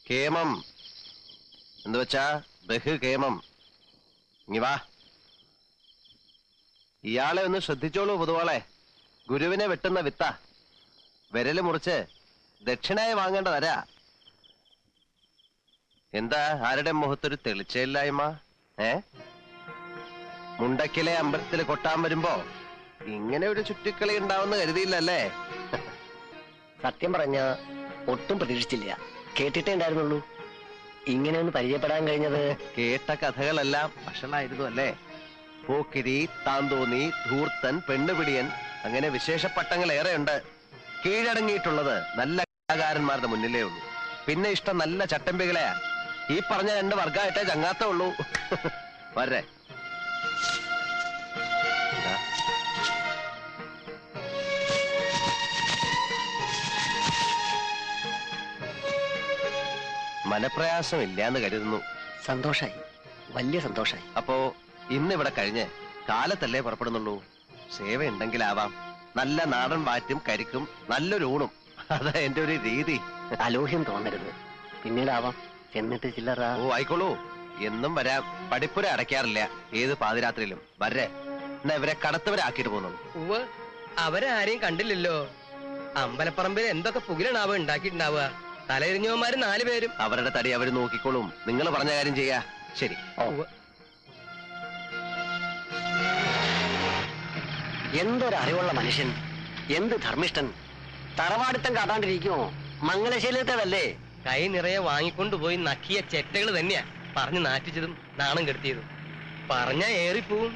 കേമം എന്ന് വെച്ചാ ബഹുകേമം. ഇനി വാ. ഇയാളെ ഒന്ന് ശ്രദ്ധിച്ചോളൂ പൊതുവാളെ. ഗുരുവിനെ വെട്ടുന്ന വിത്ത. വിരല് മുറിച്ച് ദക്ഷിണായി വാങ്ങേണ്ട തരാ. എന്താ ആരുടെ മുഖത്തൊരു തെളിച്ചയില്ലായ്മ? മുണ്ടക്കിലെ അമ്പലത്തിൽ കൊട്ടാൻ വരുമ്പോ ഇങ്ങനെ ഒരു ചുറ്റിക്കളി ഉണ്ടാവുന്ന കരുതിയില്ലല്ലേ? സത്യം പറഞ്ഞ ഒട്ടും പ്രതീക്ഷിച്ചില്ല. കേട്ടിട്ടേ ഉണ്ടായിരുന്നുള്ളൂ. ഇങ്ങനെ ഒന്ന് പരിചയപ്പെടാൻ കഴിഞ്ഞത്. കേട്ട കഥകളെല്ലാം ഭക്ഷണമായിരുന്നു അല്ലേ? പോക്കിരി, താന്തോന്നി, ധൂർത്തൻ, പെണ്ണുപിടിയൻ, അങ്ങനെ വിശേഷ പട്ടങ്ങൾ ഏറെയുണ്ട്. കീഴടങ്ങിയിട്ടുള്ളത് നല്ല കലാകാരന്മാരുടെ മുന്നിലേ ഉള്ളൂ. പിന്നെ ഇഷ്ടം നല്ല ചട്ടമ്പികളെയാ. ഈ പറഞ്ഞ 2 വർഗമായിട്ടേ ചങ്ങാത്തേ ഉള്ളൂ. വരെ മനപ്രയാസം ഇല്ലാന്ന് കരുതുന്നു. സന്തോഷായി, വലിയ സന്തോഷായി. അപ്പോ ഇന്നിവിടെ കഴിഞ്ഞ് കാലത്തല്ലേ പുറപ്പെടുന്നുള്ളൂ? സേവ ഉണ്ടെങ്കിലാവാം. നല്ല നാടൻ വാറ്റും കരിക്കും നല്ലൊരു ഊണും. അതാ എന്റെ ഒരു രീതി. അലോഹ്യം തോന്നരുത്. പിന്നീടാവാം. എന്നിട്ട് ചില്ലറ. ഓ ആയിക്കോളൂ, എന്നും വരാം. പഠിപ്പുര അടയ്ക്കാറില്ല ഏത് പാതിരാത്രിയിലും. വരെ എന്നാ ഇവരെ കടത്തവരാക്കിട്ട് പോകുന്നുള്ളൂ. അവരെ ആരെയും കണ്ടില്ലല്ലോ. അമ്പലപ്പറമ്പിൽ എന്തൊക്കെ പുകിലാണാവ ഉണ്ടാക്കിയിട്ടുണ്ടാവുക. തലയിരിഞ്ഞവന്മാര് 4 പേരും. അവരുടെ തടി അവര് നോക്കിക്കോളും. നിങ്ങൾ പറഞ്ഞ കാര്യം ചെയ്യാ. ശരി. എന്തൊരു അറിവുള്ള മനുഷ്യൻ, എന്ത് ധർമ്മിഷ്ഠൻ. തറവാടിത്തം കാട്ടാണ്ടിരിക്കുമോ? മംഗലശീലത്തേതല്ലേ? കൈ നിറയെ വാങ്ങിക്കൊണ്ടുപോയി നക്കിയ ചെറ്റകൾ തന്നെയാ പറഞ്ഞു നാറ്റിച്ചതും നാണം കെടുത്തിയതും. പറഞ്ഞ ഏറിപ്പോവും.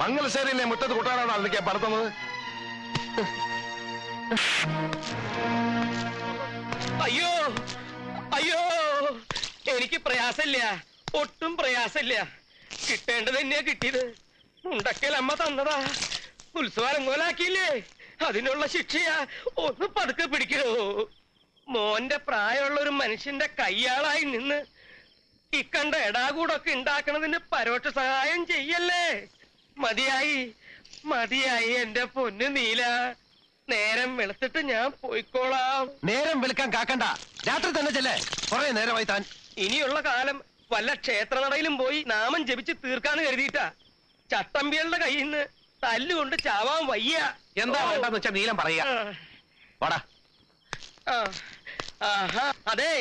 മംഗലശ്ശേരിയിലെ മുറ്റത്ത് കൂട്ടാനാണ് അതിലേക്ക് പറത്തുന്നത്. അയ്യോ അയ്യോ, എനിക്ക് പ്രയാസമില്ല, ഒട്ടും പ്രയാസമില്ല. കിട്ടേണ്ടത് തന്നെയാ കിട്ടിയത്. മുണ്ടക്കൽ അമ്മ തന്നതാ. ഉത്സവം കോലാക്കിയില്ലേ, അതിനുള്ള ശിക്ഷയാ. ഒന്ന് പതുക്കെ പിടിക്കണോ. മോന്റെ പ്രായമുള്ള ഒരു മനുഷ്യന്റെ കയ്യാളായി നിന്ന് ഇക്കണ്ട എടാകൂടൊക്കെ ഉണ്ടാക്കണതിന് പരോക്ഷ സഹായം ചെയ്യല്ലേ. മതിയായി മതിയായി എന്റെ പൊന്നു നീല. നേരം വെളുത്തിട്ട് ഞാൻ പോയിക്കോളാം. നേരം വെളുക്കാൻ കാക്കണ്ട, രാത്രി തന്നെ ചെല്ലേ. കുറെ നേരമായി താൻ. ഇനിയുള്ള കാലം വല്ല ക്ഷേത്രനടയിലും പോയി നാമം ജപിച്ച് തീർക്കാന്ന് കരുതിയിട്ടാ. ചട്ടമ്പികളുടെ കയ്യിൽ നിന്ന് തല്ലുകൊണ്ട് ചാവാൻ വയ്യ. എന്താ വേണ്ടെന്ന് വെച്ചാ നീലം പറയാ. വാടാ. ആഹാ, അതെ,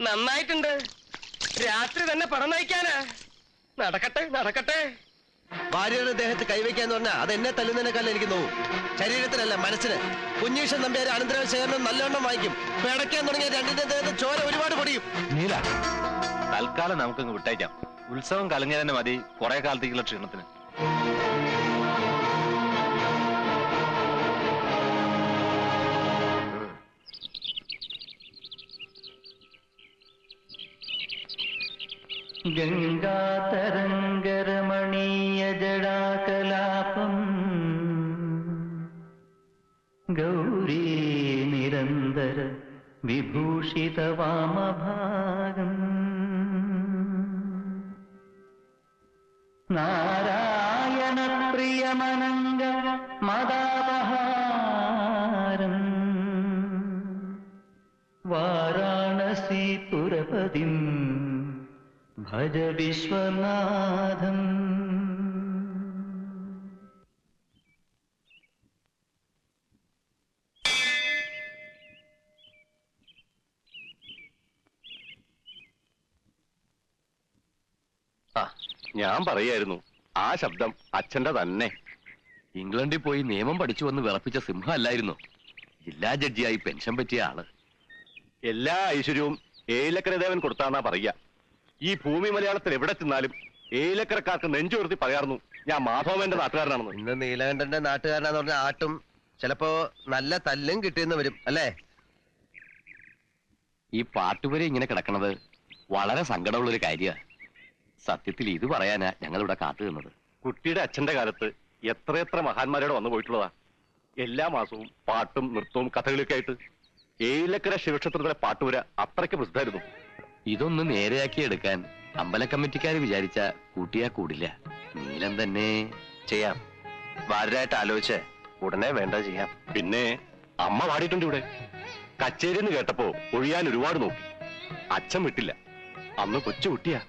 നന്നായിട്ടുണ്ട്. രാത്രി തന്നെ പണം നയിക്കാനാ. നടക്കട്ടെ നടക്കട്ടെ. ഭാര്യയുടെ ദേഹത്ത് കൈവയ്ക്കാന്ന് പറഞ്ഞാൽ അത് എന്നെ തല്ലുന്നതിനേക്കാളും എനിക്ക് നോവും. ശരീരത്തിനല്ല, മനസ്സിന്. കുഞ്ഞീഷൻ നമ്പ്യാര് അനന്തര ശേഖരണം നല്ലോണം വായിക്കും. പിടയ്ക്കാൻ തുടങ്ങിയ 2ന്റെ ദേഹത്ത് ചോര ഒരുപാട് പൊടിയും. നീല, തൽക്കാലം നമുക്കങ്ങ് വിട്ടേക്കാം. ഉത്സവം കലങ്ങിയ തന്നെ മതി കുറെ കാലത്തേക്കുള്ള ക്ഷീണത്തിന്. ഗംഗാതരംഗരമണീയ ജടാകലാപം ഗൗരീ നിരന്തര വിഭൂഷിത വാമഭാഗം നാരായണ പ്രിയമനംഗ മദാപഹാരം വാരാണസീപുരപതിം ഭജ വിശ്വനാഥം. ഞാൻ പറയായിരുന്നു, ആ ശബ്ദം അച്ഛന്റെ തന്നെ. ഇംഗ്ലണ്ടിൽ പോയി നിയമം പഠിച്ചു വന്ന് വിളപ്പിച്ച സിംഹം അല്ലായിരുന്നു. ജില്ലാ ജഡ്ജിയായി പെൻഷൻ പറ്റിയ ആള്. എല്ലാ ഐശ്വര്യവും ഏലക്കരദേവൻ കൊടുത്താന്നാ പറയാ. ഈ ഭൂമി മലയാളത്തിൽ എവിടെ ചെന്നാലും ഏലക്കരക്കാർക്ക് നെഞ്ചുയർത്തി പറയാറുന്നു ഞാൻ മാധവന്റെ നാട്ടുകാരനാണെന്ന്. ഇന്ന് നീലകണ്ഠന്റെ നാട്ടുകാരനാന്ന് പറഞ്ഞ ആട്ടും ചിലപ്പോ നല്ല തല്ലും കിട്ടിയെന്ന് വരും അല്ലേ? ഈ പാട്ടുപുര ഇങ്ങനെ കിടക്കണത് വളരെ സങ്കടമുള്ളൊരു കാര്യമാണ്. സത്യത്തിൽ ഇത് പറയാനാ ഞങ്ങളിവിടെ കാത്തു നിന്നത്. കുട്ടിയുടെ അച്ഛന്റെ കാലത്ത് എത്രയെത്ര മഹാന്മാരോട് വന്നു പോയിട്ടുള്ളതാ. എല്ലാ മാസവും പാട്ടും നൃത്തവും കഥകളിയൊക്കെ ആയിട്ട്. ഏലക്കര ശിവക്ഷേത്രത്തിലെ പാട്ടുപുര അത്രയ്ക്ക് പ്രസിദ്ധമായിരുന്നു. ഇതൊന്ന് നേരെയാക്കി എടുക്കാൻ അമ്പല കമ്മിറ്റിക്കാര് വിചാരിച്ച കൂട്ടിയാ കൂടില്ല. നീലം തന്നെ ചെയ്യാം. വാരായിട്ട് ആലോചിച്ച് ഉടനെ വേണ്ട ചെയ്യാം. പിന്നെ അമ്മ പാടിയിട്ടുണ്ട് ഇവിടെ. കച്ചേരി എന്ന് കേട്ടപ്പോ ഒഴിയാൻ ഒരുപാട് നോക്കി. അച്ഛൻ വിട്ടില്ല. അന്ന് കൊച്ചു കുട്ടിയാ.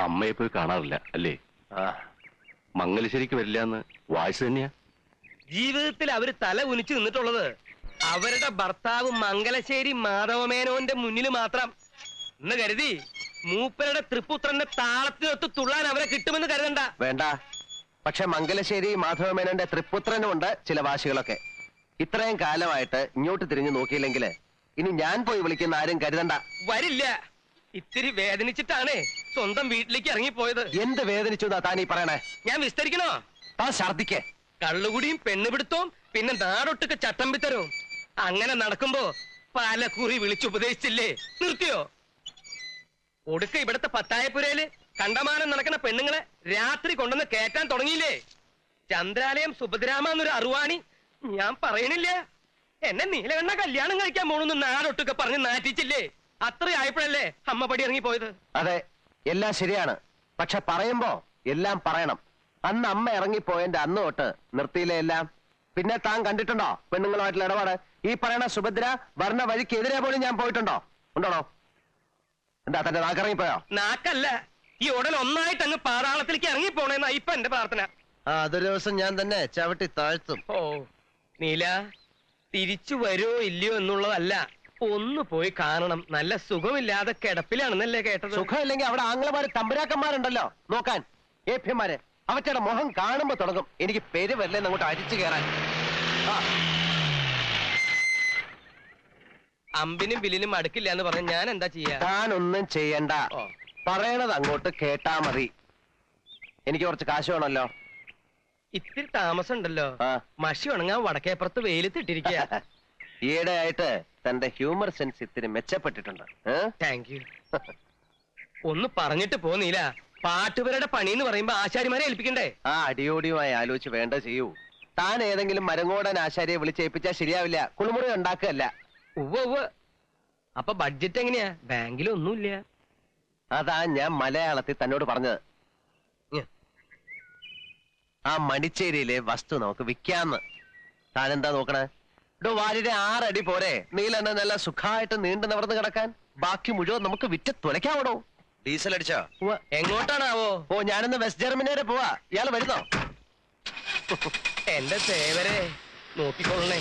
അമ്മയെ പോയി കാണാറില്ല അല്ലേ? മംഗലശ്ശേരിക്ക് വരില്ല എന്ന് വായിച്ചു തന്നെയാ. ജീവിതത്തിൽ അവര് തല ഉനിച്ചു നിന്നിട്ടുള്ളത് അവരുടെ ഭർത്താവ് മംഗലശ്ശേരി മാധവമേനോന്റെ മുന്നിൽ മാത്രം എന്ന് കരുതി മൂപ്പരുടെ തൃപ്പുത്രന്റെ താളത്തിനൊത്ത് തുള്ളാൻ അവരെ കിട്ടുമെന്ന് കരുതണ്ട. വേണ്ട. പക്ഷെ മംഗലശ്ശേരി മാധവമേനോന്റെ തൃപ്പുത്രനുമുണ്ട് ചില വാശികളൊക്കെ. ഇത്രയും കാലമായിട്ട് ഇങ്ങോട്ട് തിരിഞ്ഞു നോക്കിയില്ലെങ്കിൽ ഇനി ഞാൻ പോയി വിളിക്കുന്ന ആരും കരുതണ്ട. വരില്ല. ഇത്തിരി വേദനിച്ചിട്ടാണ് സ്വന്തം വീട്ടിലേക്ക് ഇറങ്ങിപ്പോയത്. എന്ത് വേദനിച്ചു താൻ ഈ പറയണേ? ഞാൻ വിസ്തരിക്കണോ? താൻ ഛർദിക്കേ. കള്ളുകുടിയും പെണ്ണുപിടുത്തവും പിന്നെ നാടൊട്ടുക്ക് ചട്ടമ്പിത്തരവും അങ്ങനെ നടക്കുമ്പോ പല കുറി വിളിച്ചുപദേശിച്ചില്ലേ? നിർത്തിയോ? ഒടുക്ക ഇവിടത്തെ പത്തായപ്പുരയില് കണ്ടമാനം നടക്കുന്ന പെണ്ണുങ്ങളെ രാത്രി കൊണ്ടുവന്ന് കേറ്റാൻ തുടങ്ങിയില്ലേ? ചന്ദ്രാലയം സുഭദ്രാമ എന്നൊരു അറുവാണി ഞാൻ പറയണില്ല. എന്നെ നീലകണ്ഠ കല്യാണം കഴിക്കാൻ പോണെന്ന് നാടൊട്ടുക്കെ പറഞ്ഞ് നാറ്റിച്ചില്ലേ? അത്രയായപ്പോഴല്ലേ അമ്മ പടി ഇറങ്ങിപ്പോയത്. അതെ, എല്ലാം ശരിയാണ്. പക്ഷെ പറയുമ്പോ എല്ലാം പറയണം. അന്ന് അമ്മ ഇറങ്ങിപ്പോയതിന്റെ അന്ന് തൊട്ട് നിർത്തിയില്ലേ എല്ലാം. പിന്നെ താൻ കണ്ടിട്ടുണ്ടോ പെണ്ണുങ്ങളുമായിട്ടുള്ള ഇടപാട്? ഈ പറയണ സുഭദ്ര വർണ്ണ വഴിക്കെതിരെ പോലും ഞാൻ പോയിട്ടുണ്ടോ? ഉണ്ടോണോ? എന്താ തന്റെ നാക്കിറങ്ങിപ്പോയോ? നാക്കല്ല, ഈ ഉടൽ ഒന്നായിട്ട് അങ്ങ് പാതാളത്തിലേക്ക് ഇറങ്ങിപ്പോണെന്നാ ഇപ്പൊ എന്റെ പ്രാർത്ഥന. അതൊരു ദിവസം ഞാൻ തന്നെ ചവിട്ടി താഴ്ത്തും. ഓ നീല, തിരിച്ചു വരുമോ ഇല്ലയോ എന്നുള്ളതല്ല, ഒന്ന് പോയി കാണണം. നല്ല സുഖമില്ലാതെ കിടപ്പിലാണെന്നല്ലേ കേട്ടത്? സുഖമില്ലെങ്കിൽ അവിടെ ആംഗ്ലമാര് തമ്പുരാക്കന്മാരുണ്ടല്ലോ നോക്കാൻ, ഏഭ്യന്മാര്. അവറ്റയുടെ മുഖം കാണുമ്പോ തുടങ്ങും എനിക്ക് പേര് വരില്ലെന്ന് അങ്ങോട്ട് അരിച്ചു കയറാൻ. അമ്പിനും ബില്ലിനും അടുക്കില്ല എന്ന് പറഞ്ഞ ഞാൻ എന്താ ചെയ്യാ? താനൊന്നും ചെയ്യണ്ട. ഓ. പറയണത് അങ്ങോട്ട് കേട്ടാ മതി. എനിക്ക് കുറച്ച് കാശ് വേണമല്ലോ. ഇത്തിരി താമസം ഉണ്ടല്ലോ. ആ. മഷി ഉണങ്ങാൻ വടക്കേപ്പുറത്ത് വെയിലത്തിട്ടിരിക്കുക. ഈയിടെ ആയിട്ട് തന്റെ ഹ്യൂമർ സെൻസ് ഇത്തിരി മെച്ചപ്പെട്ടിട്ടുണ്ട്. Thank you. ഒന്ന് പറഞ്ഞിട്ട് പോന്നീല. പാട്ടുപേരുടെ പണി എന്ന് പറയുമ്പോ ആശാരിമാരെ ഏൽപ്പിക്കണ്ടേ? ആ അടിയോടിയുമായി ആലോചിച്ച് വേണ്ട ചെയ്യൂ. താൻ ഏതെങ്കിലും മരങ്ങോടൻ ആശാരിയെ വിളിച്ചേൽപ്പിച്ചാൽ ശരിയാവില്ല. കുളിമുറി ഉണ്ടാക്കുകയല്ല. ഉവ്വ്. അപ്പൊ ബഡ്ജറ്റ് എങ്ങനെയാ? ബാങ്കിലൊന്നുമില്ല. അതാ ഞാൻ മലയാളത്തിൽ തന്നോട് പറഞ്ഞത്. ആ മണിച്ചേരിയിലെ വസ്തു നമുക്ക് വിൽക്കാന്ന്. താനെന്താ നോക്കണേ? വാലിന്റെ 6 അടി പോരെ നീലെന്നെ നല്ല സുഖമായിട്ട് നീണ്ടു നിവർന്ന് കിടക്കാൻ? ബാക്കി മുഴുവൻ നമുക്ക് വിറ്റ് തുലയ്ക്കാവണോ? ഡീസൽ അടിച്ചോ? എങ്ങോട്ടാണാവോ? ഓ, ഞാനിന്ന് വെസ്റ്റ് ജർമ്മനി വരെ പോവാ. ഇയാൾ വരുന്നോ? എന്റെ സേവരെ നോക്കിക്കൊള്ളണേ.